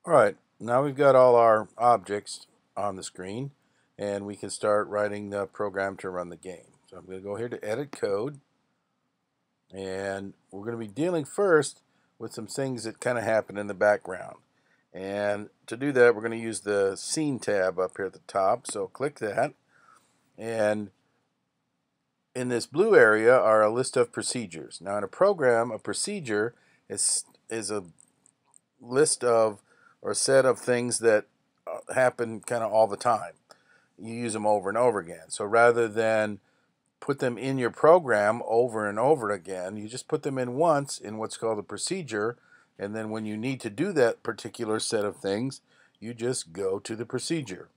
Alright, now we've got all our objects on the screen and we can start writing the program to run the game. So I'm going to go here to Edit Code, and we're going to be dealing first with some things that kind of happen in the background. And to do that, we're going to use the Scene tab up here at the top. So click that, and in this blue area are a list of procedures. Now in a program, a procedure is a list of or a set of things that happen kind of all the time. You use them over and over again. So rather than put them in your program over and over again, you just put them in once in what's called a procedure, and then when you need to do that particular set of things, you just go to the procedure.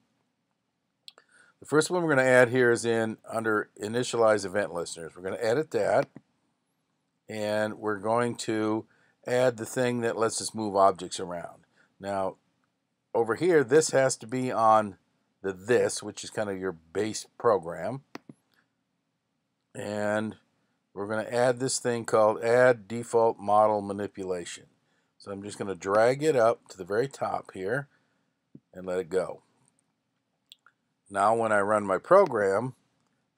The first one we're going to add here is in under Initialize Event Listeners. We're going to edit that, and we're going to add the thing that lets us move objects around. Now over here, this has to be on the this, which is kind of your base program. And we're going to add this thing called Add Default Model Manipulation. So I'm just going to drag it up to the very top here and let it go. Now when I run my program,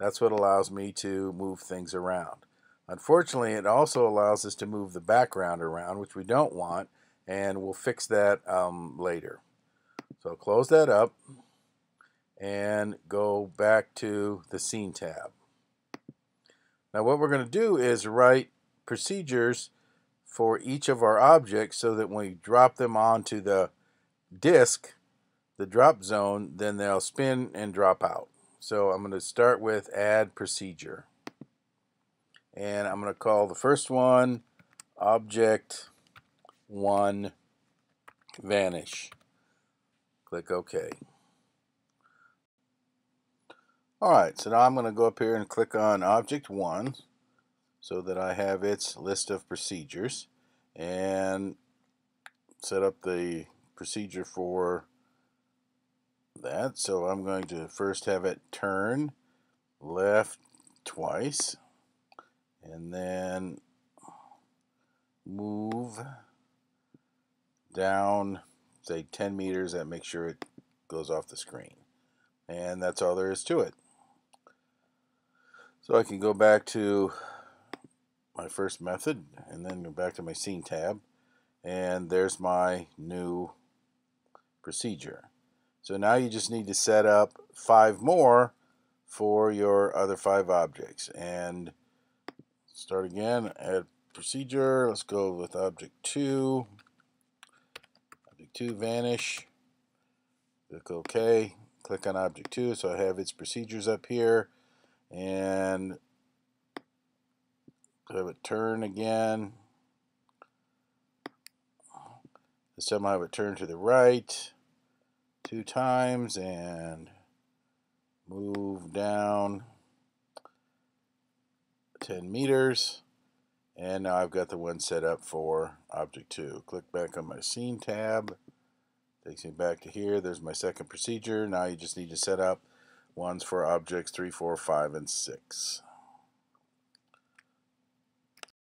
that's what allows me to move things around. Unfortunately, it also allows us to move the background around, which we don't want, and we'll fix that later. So close that up and go back to the Scene tab. Now what we're going to do is write procedures for each of our objects so that when we drop them onto the disk, the drop zone, then they'll spin and drop out. So I'm going to start with Add Procedure. And I'm going to call the first one Object 1 Vanish. Click OK. Alright, so now I'm going to go up here and click on Object 1 so that I have its list of procedures and set up the procedure for that. So I'm going to first have it turn left twice and then move down, say 10 meters. That makes sure it goes off the screen. And that's all there is to it. So I can go back to my first method and then go back to my Scene tab, and there's my new procedure. So now you just need to set up 5 more for your other 5 objects. And start again, add procedure. Let's go with object 2. Object 2 vanish. Click OK. Click on object 2 so I have its procedures up here. And have it turn again. This time I have it turn to the right 2 times and move down 10 meters. And now I've got the one set up for object 2. Click back on my Scene tab. Takes me back to here. There's my second procedure. Now you just need to set up ones for objects 3, 4, 5, and 6.